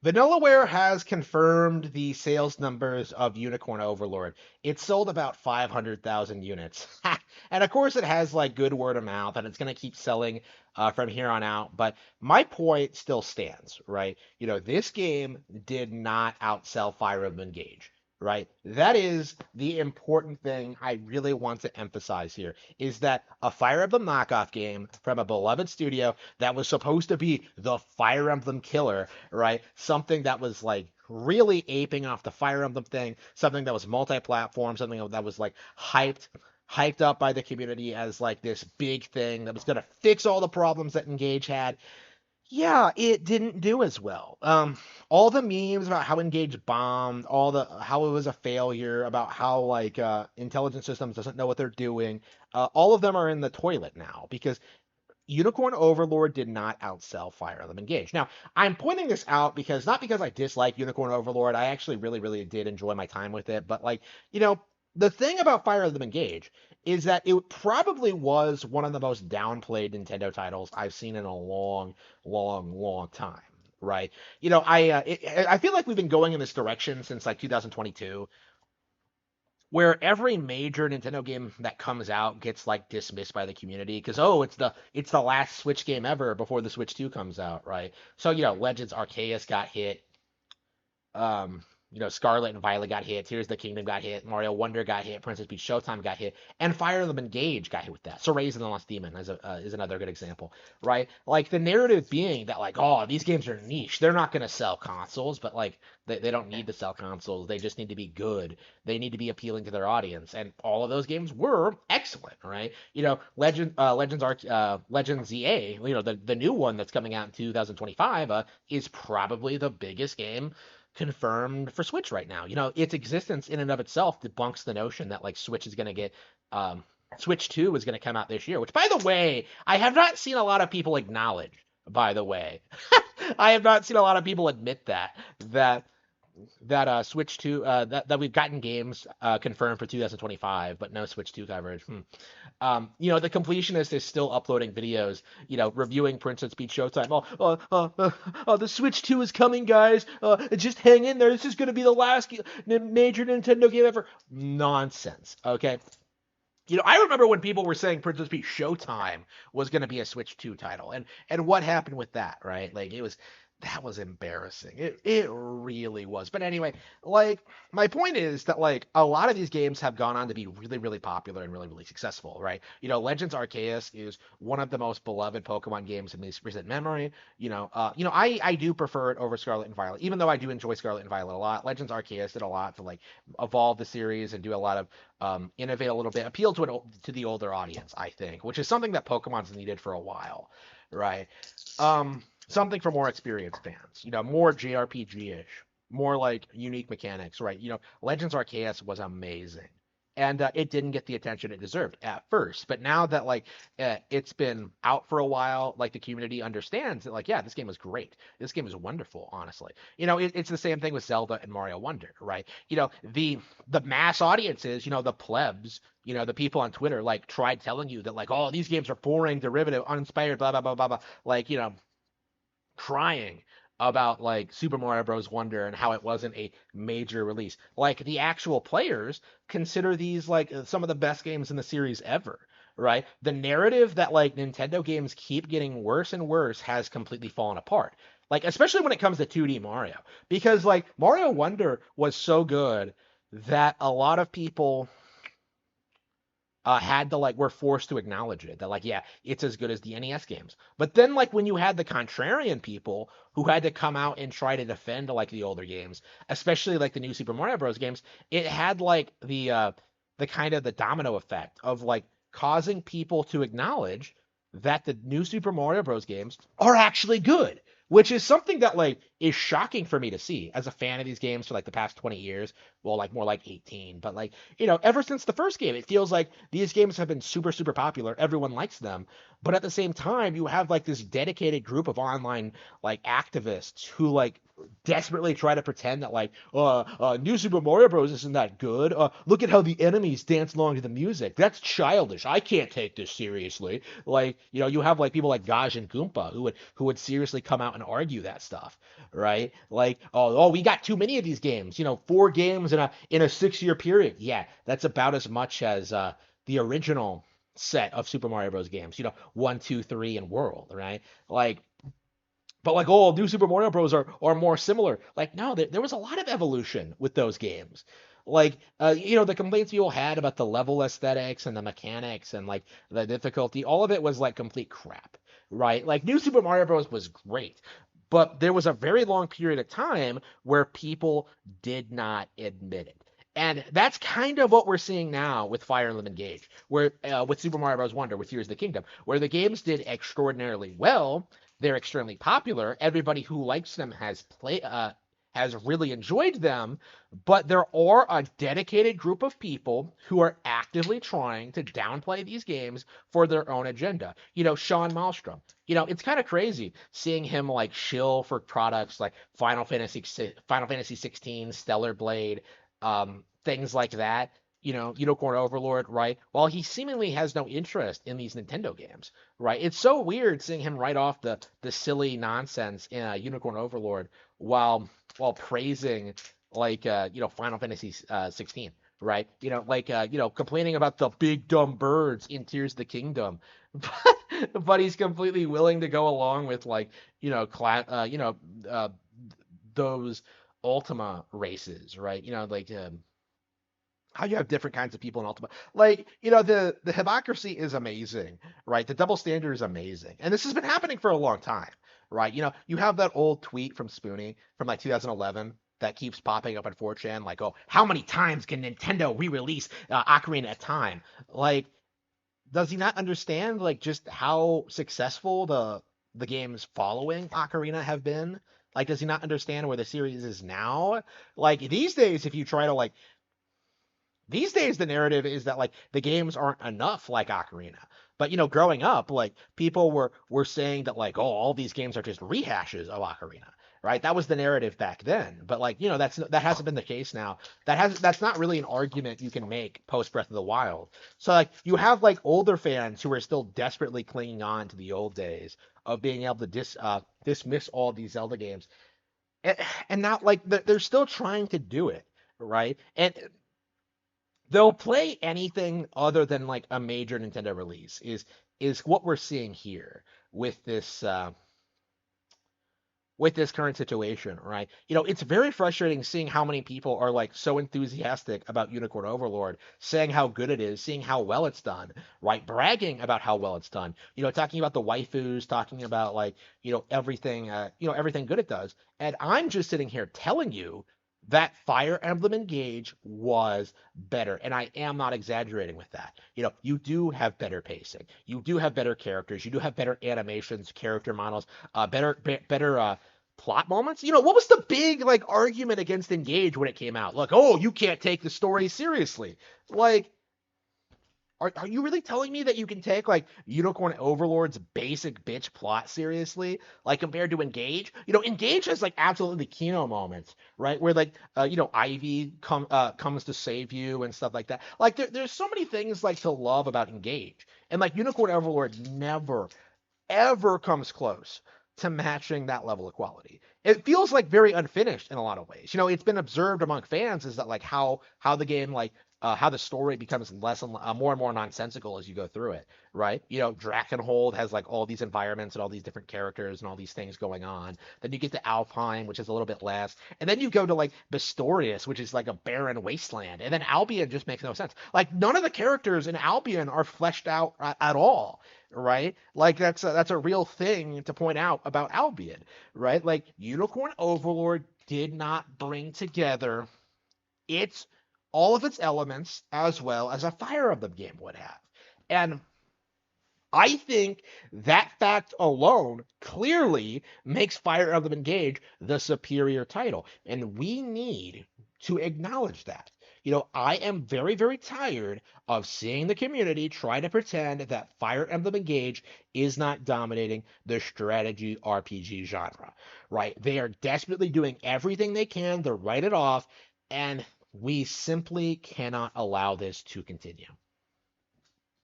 VanillaWare has confirmed the sales numbers of Unicorn Overlord. It sold about 500,000 units. And of course, it has like good word of mouth and it's going to keep selling from here on out. But my point still stands, right? This game did not outsell Fire Emblem Engage, right? That is the important thing I really want to emphasize here is that a Fire Emblem knockoff game from a beloved studio that was supposed to be the Fire Emblem killer, right? Something that was like really aping off the Fire Emblem thing, something that was multi-platform, something that was like hyped up by the community as like this big thing that was going to fix all the problems that Engage had. Yeah, it didn't do as well. All the memes about how Engage bombed, all the how it was a failure, about how like intelligence systems doesn't know what they're doing, all of them are in the toilet now because Unicorn Overlord did not outsell Fire Emblem Engage. Now, I'm pointing this out because not because I dislike Unicorn Overlord. I actually really, really did enjoy my time with it. But like, the thing about Fire Emblem Engage is that it probably was one of the most downplayed Nintendo titles I've seen in a long, long, long time. Right? I feel like we've been going in this direction since like 2022 where every major Nintendo game that comes out gets like dismissed by the community because it's the last Switch game ever before the Switch 2 comes out, right? So Legends Arceus got hit, um, Scarlet and Violet got hit, Tears of the Kingdom got hit, Mario Wonder got hit, Princess Peach Showtime got hit, and Fire Emblem Engage got hit with that. So Raise and the Lost Demon is another good example, right? Like the narrative being that like, oh, these games are niche, they're not gonna sell consoles, but like they don't need to sell consoles, they just need to be good, they need to be appealing to their audience, and all of those games were excellent, right? Legends ZA, the new one that's coming out in 2025, is probably the biggest game confirmed for Switch right now. Its existence in and of itself debunks the notion that like Switch is going to get Switch 2 is going to come out this year, which by the way, I have not seen a lot of people acknowledge, by the way. I have not seen a lot of people admit that Switch 2 that we've gotten games confirmed for 2025, but no Switch 2 coverage. The completionist is still uploading videos, reviewing Princess Peach Showtime. The Switch 2 is coming, guys. Just hang in there. This is going to be the last major Nintendo game ever. Nonsense. Okay. I remember when people were saying Princess Peach Showtime was going to be a Switch 2 title, and what happened with that, right? Like that was embarrassing. It really was. But anyway, like my point is that like a lot of these games have gone on to be really, really popular and really, really successful, right? Legends Arceus is one of the most beloved Pokemon games in recent memory. I do prefer it over Scarlet and Violet, even though I do enjoy Scarlet and Violet a lot. Legends Arceus did a lot to like evolve the series and do a lot of innovate a little bit, appeal to the older audience, I think, which is something that Pokemon's needed for a while, right? Something for more experienced fans, more JRPG-ish, more like unique mechanics, right? Legends Arceus was amazing, and it didn't get the attention it deserved at first, but now that like it's been out for a while, like the community understands that like, yeah, this game is great, this game is wonderful, honestly. It's the same thing with Zelda and Mario Wonder, right? The mass audiences, the plebs, the people on Twitter like tried telling you that like, oh, these games are boring, derivative, uninspired, blah blah blah blah blah, like crying about like Super Mario Bros. Wonder and how it wasn't a major release. Like the actual players consider these like some of the best games in the series ever, right? The narrative that like Nintendo games keep getting worse and worse has completely fallen apart. Like especially when it comes to 2D Mario, because like Mario Wonder was so good that a lot of people had to like were forced to acknowledge it that like yeah it's as good as the NES games, but then like when you had the contrarian people who had to come out and try to defend like the older games, especially like the new Super Mario Bros games, it had like the kind of the domino effect of like causing people to acknowledge that the new Super Mario Bros games are actually good, which is something that like is shocking for me to see as a fan of these games for like the past 20 years, well like more like 18, but like ever since the first game it feels like these games have been super super popular, everyone likes them, but at the same time you have like this dedicated group of online like activists who like desperately try to pretend that like new Super Mario Bros isn't that good, look at how the enemies dance along to the music, that's childish, I can't take this seriously. Like you have like people like Gaj and Goomba who would seriously come out out and argue that stuff, right? Like, oh, we got too many of these games. 4 games in a 6-year period. Yeah, that's about as much as the original set of Super Mario Bros. Games. 1, 2, 3, and World, right? Like, but like, oh, new Super Mario Bros. are more similar. Like, no, there was a lot of evolution with those games. Like, the complaints people had about the level aesthetics and the mechanics and like the difficulty, all of it was like complete crap, right? Like, New Super Mario Bros. Was great, but there was a very long period of time where people did not admit it. And that's kind of what we're seeing now with Fire Emblem Engage, where with Super Mario Bros. Wonder, with Tears of the Kingdom, where the games did extraordinarily well, they're extremely popular. Everybody who likes them has really enjoyed them, but there are a dedicated group of people who are actively trying to downplay these games for their own agenda. Sean Malmstrom. It's kind of crazy seeing him like shill for products like Final Fantasy 16, Stellar Blade, things like that. Unicorn Overlord, right? While he seemingly has no interest in these Nintendo games, right? It's so weird seeing him write off the silly nonsense in Unicorn Overlord while praising like Final Fantasy 16, right? Complaining about the big dumb birds in Tears of the Kingdom, but he's completely willing to go along with like uh, those Ultima races, right? How you have different kinds of people in Ultima. Like, the hypocrisy is amazing, right? The double standard is amazing. And this has been happening for a long time, right? You have that old tweet from Spoonie from like 2011 that keeps popping up on 4chan, like, oh, how many times can Nintendo re-release Ocarina of Time? Like, does he not understand like just how successful the games following Ocarina have been? Like, does he not understand where the series is now? Like, these days the narrative is that like the games aren't enough like Ocarina. But growing up, like people were saying that like, oh, all these games are just rehashes of Ocarina, right? That was the narrative back then. But like, that hasn't been the case now. That's not really an argument you can make post Breath of the Wild. So like you have like older fans who are still desperately clinging on to the old days of being able to dismiss all these Zelda games. And now like they're still trying to do it, right? And they'll play anything other than like a major Nintendo release is what we're seeing here with this current situation, right? It's very frustrating seeing how many people are like so enthusiastic about Unicorn Overlord, saying how good it is, seeing how well it's done, right? Bragging about how well it's done. Talking about the waifus, talking about like, everything everything good it does. And I'm just sitting here telling you that Fire Emblem Engage was better. And I am not exaggerating with that. You do have better pacing. You do have better characters. You do have better animations, character models, better plot moments. What was the big like argument against Engage when it came out? Like, oh, you can't take the story seriously. Like, are you really telling me that you can take like Unicorn Overlord's basic bitch plot seriously, like compared to Engage? Engage has like absolutely Kino moments, right? Where like Ivy comes to save you and stuff like that. Like there's so many things like to love about Engage, and like Unicorn Overlord never ever comes close to matching that level of quality. It feels like very unfinished in a lot of ways. It's been observed among fans is that like how the game like how the story becomes less and more and more nonsensical as you go through it, right? Drakkenhold has like all these environments and all these different characters and all these things going on. Then you get to Alpine, which is a little bit less, and then you go to like Bistorius, which is like a barren wasteland, and then Albion just makes no sense. Like none of the characters in Albion are fleshed out at all, right? Like that's a real thing to point out about Albion, right? Like Unicorn Overlord did not bring together its all of its elements as well as a Fire Emblem game would have. And I think that fact alone clearly makes Fire Emblem Engage the superior title. And we need to acknowledge that. I am very, very tired of seeing the community try to pretend that Fire Emblem Engage is not dominating the strategy RPG genre, right? They are desperately doing everything they can to write it off, and we simply cannot allow this to continue.